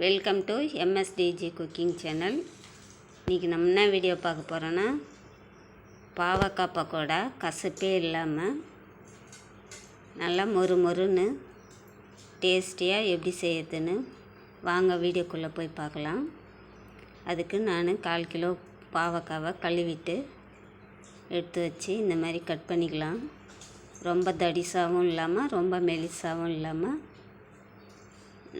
Welcome to MSTG cooking channel. இன்றைக்கி நம்ம என்ன வீடியோ பார்க்க போகிறோன்னா, பாவக்காய் பக்கோடா கசப்பே இல்லாமல் நல்லா மொறு மொறுன்னு டேஸ்டியாக எப்படி செய்யறதுன்னு வாங்க வீடியோக்குள்ளே போய் பார்க்கலாம். அதுக்கு நான் 1/4 கிலோ பாவக்காவை கழுவிட்டு எடுத்து வச்சு இந்த மாதிரி கட் பண்ணிக்கலாம். ரொம்ப தடிசாகவும் இல்லாமல் ரொம்ப மெலிசாகவும் இல்லாமல்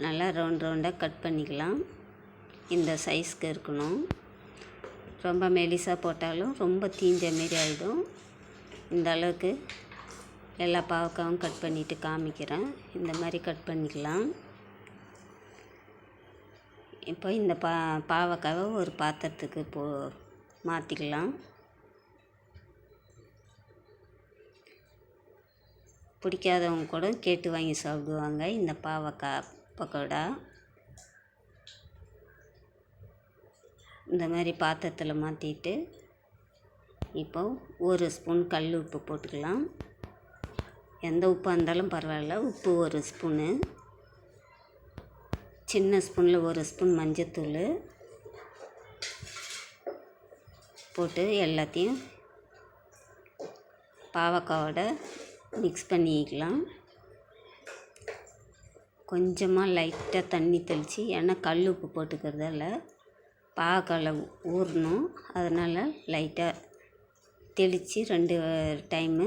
நல்லா ரவுண்டாக கட் பண்ணிக்கலாம். இந்த சைஸ்க்கு இருக்கணும். ரொம்ப மெலிசாக போட்டாலும் ரொம்ப தீஞ்ச மாரி ஆகிடும். இந்த அளவுக்கு எல்லா பாவக்காயும் கட் பண்ணிவிட்டு காமிக்கிறேன். இந்த மாதிரி கட் பண்ணிக்கலாம். இப்போ இந்த பாவக்காவை ஒரு பாத்திரத்துக்கு மாற்றிக்கலாம். பிடிக்காதவங்க கூட கேட்டு வாங்கி சாப்பிடுவாங்க இந்த பாவக்காய் பக்கோடா. இந்த மாதிரி பாத்திரத்தில் மாற்றிட்டு இப்போ 1 ஸ்பூன் கல் உப்பு போட்டுக்கலாம். எந்த உப்பாக இருந்தாலும் பரவாயில்ல. உப்பு 1 ஸ்பூனு, சின்ன ஸ்பூனில் 1 ஸ்பூன் மஞ்சத்தூள் போட்டு எல்லாத்தையும் பாவக்காவோட மிக்ஸ் பண்ணிக்கலாம். கொஞ்சமாக லைட்டாக தண்ணி தெளித்து, ஏன்னா கல் உப்பு போட்டுக்கிறதால பாவக்காயில் ஊறணும். அதனால் லைட்டாக தெளித்து 2 டைமு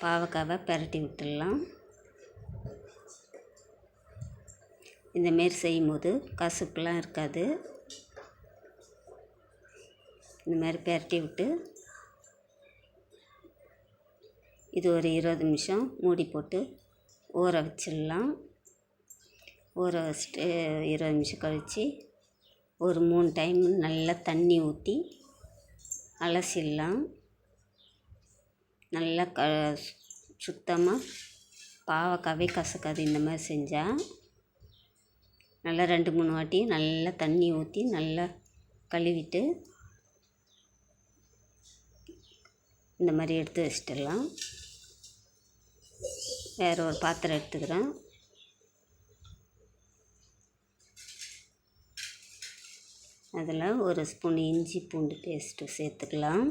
பாவக்காவை பிரட்டி விட்டுடலாம். இந்தமாரி செய்யும்போது கசப்புலாம் இருக்காது. இந்த மாதிரி பிரட்டி விட்டு இது ஒரு 20 நிமிஷம் மூடி போட்டு ஊற வச்சிடலாம். ஊற வச்சுட்டு 20 நிமிஷம் கழித்து ஒரு 3 டைம் நல்லா தண்ணி ஊற்றி அலசிடலாம். நல்லா சுத்தமாக பாவக்காவே கசக்காது. இந்த மாதிரி செஞ்சால் நல்லா 2-3 வாட்டி நல்லா தண்ணி ஊற்றி நல்லா கழுவிட்டு இந்த மாதிரி எடுத்து வச்சிடலாம். வேறு ஒரு பாத்திரம் எடுத்துக்கிறேன். அதில் 1 ஸ்பூன் இஞ்சி பூண்டு பேஸ்ட்டு சேர்த்துக்கலாம்.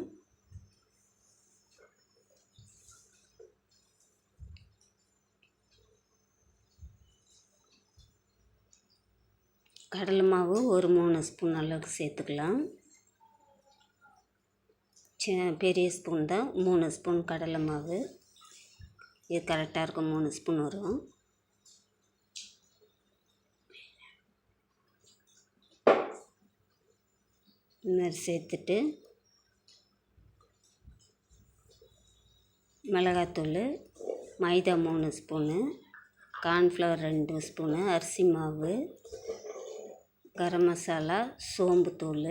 கடலை மாவு ஒரு 3 ஸ்பூன் அளவுக்கு சேர்த்துக்கலாம். பெரிய ஸ்பூன் தான் 3 ஸ்பூன் கடலை மாவு. இது கரெக்டாக இருக்கும். 3 ஸ்பூன் வரும். இந்த மாதிரி சேர்த்துட்டு மிளகாத்தூள், மைதா 3 ஸ்பூனு, கார்ன்ஃப்ளவர் 2 ஸ்பூனு, அரிசி மாவு, கரம் மசாலா, சோம்புத்தூள்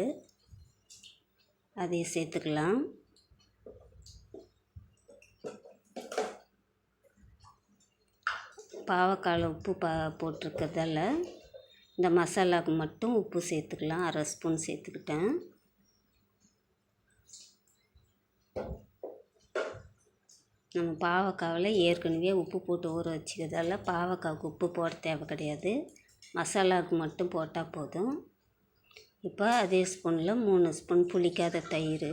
அதையும் சேர்த்துக்கலாம். பாவக்காயில் உப்பு போட்டிருக்கிறதால இந்த மசாலாவுக்கு மட்டும் உப்பு சேர்த்துக்கலாம். 1/2 ஸ்பூன் சேர்த்துக்கிட்டேன். நம்ம பாவக்காவில் ஏற்கனவே உப்பு போட்டு ஊற வச்சுக்கிறதால பாவக்காவுக்கு உப்பு போட தேவை கிடையாது. மசாலாவுக்கு மட்டும் போட்டால் போதும். இப்போ அதே ஸ்பூனில் 3 ஸ்பூன் புளிக்காத தயிர்,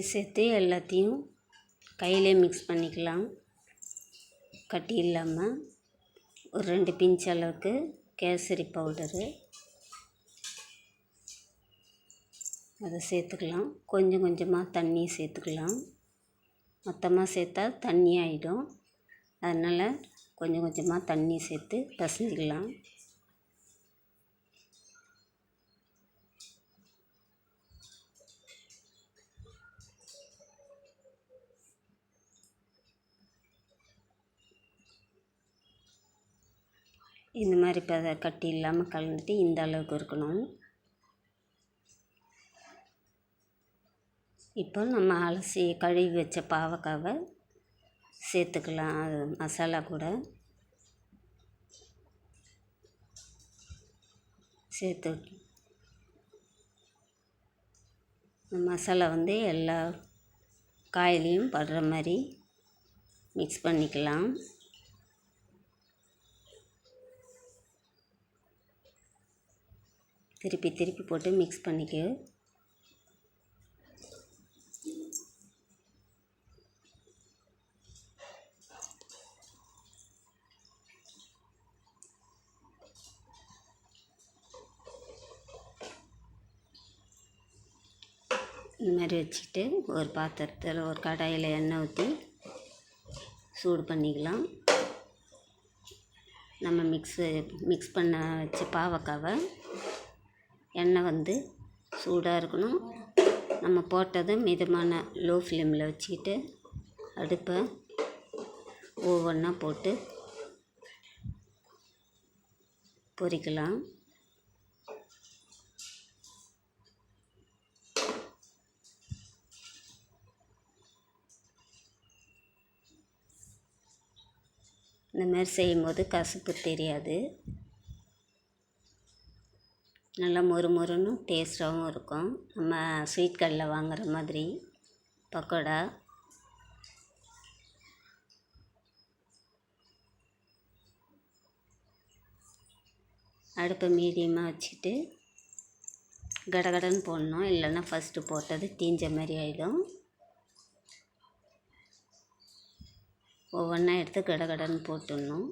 சேர்த்து எல்லாத்தையும் கையிலே மிக்ஸ் பண்ணிக்கலாம். கட்டி இல்லாமல் ஒரு 2 பிஞ்ச் அளவுக்கு கேசரி பவுடரு அதை சேர்த்துக்கலாம். கொஞ்சம் கொஞ்சமாக தண்ணி சேர்த்துக்கலாம். மொத்தமாக சேர்த்தா தண்ணி ஆகிடும். அதனால் கொஞ்சம் கொஞ்சமாக தண்ணி சேர்த்து பிசைஞ்சிக்கலாம். இந்த மாதிரி கட்டி இல்லாமல் கலந்துட்டு இந்த அளவுக்கு இருக்கணும். இப்போ நம்ம அலசி கழுவி வச்ச பாவக்காவை சேர்த்துக்கலாம். அது மசாலா கூட சேர்த்து மசாலா வந்து எல்லா காயிலையும் படுற மாதிரி மிக்ஸ் பண்ணிக்கலாம். திருப்பி திருப்பி போட்டு மிக்ஸ் பண்ணிக்க. இந்த மாதிரி வச்சுக்கிட்டு ஒரு பாத்திரத்தில் ஒரு கடாயில் எண்ணெய் ஊற்றி சூடு பண்ணிக்கலாம். நம்ம மிக்ஸ் பண்ண வச்ச பாவக்காவை எண்ணெய் வந்து சூடாக இருக்கணும். நம்ம போட்டது மிதமான லோ ஃப்ளேமில் வச்சுக்கிட்டு அடுப்பை ஒவ்வொன்றா போட்டு பொரிக்கலாம். இந்த மாதிரி செய்யும்போது கசப்பு தெரியாது. நல்லா மொறுமொறுன்னு டேஸ்ட்டாகவும் இருக்கும். நம்ம ஸ்வீட் கடையில் வாங்குகிற மாதிரி பக்கோடா. அடுப்பை மீடியமாக வச்சுட்டு கடகடன்னு போடணும், இல்லைன்னா ஃபஸ்ட்டு போட்டது தீஞ்ச மாதிரி ஆகிடும். ஒவ்வொன்றா எடுத்து கடகடன்னு போட்டுடணும்.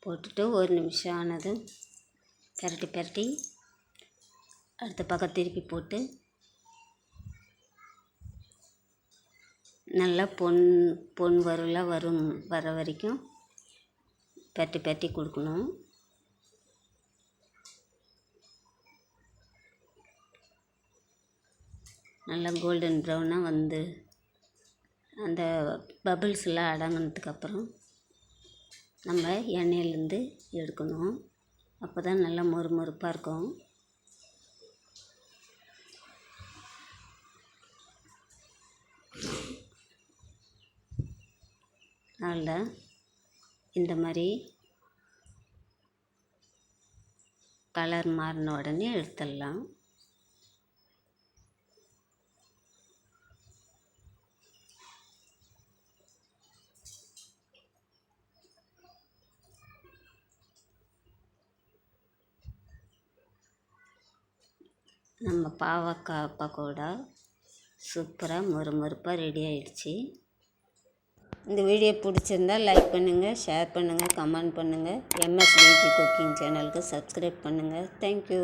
போட்டுட்டு ஒரு நிமிஷம் ஆனதும் பிரட்டி அடுத்த பக்கம் திருப்பி போட்டு நல்லா பொன் வறுவலாக வர வரைக்கும் பிரட்டி கொடுக்கணும். நல்லா கோல்டன் ப்ரௌனாக வந்து அந்த பபிள்ஸ்லாம் அடங்கினதுக்கப்புறம் நம்ம எண்ணெயிலேருந்து எடுக்கணும். அப்போ தான் நல்லா மொறுமொறுப்பாக இருக்கும். அதில் இந்த மாதிரி கலர் மாறின உடனே எடுத்துடலாம். நம்ம பாவக்காய் பக்கோடா சூப்பராக மொறுமொறுப்பாக ரெடி ஆகிடுச்சு. இந்த வீடியோ பிடிச்சிருந்தால் லைக் பண்ணுங்கள், ஷேர் பண்ணுங்கள், கமெண்ட் பண்ணுங்கள். MSDG குக்கிங் சேனலுக்கு சப்ஸ்கிரைப் பண்ணுங்கள். தேங்க்யூ.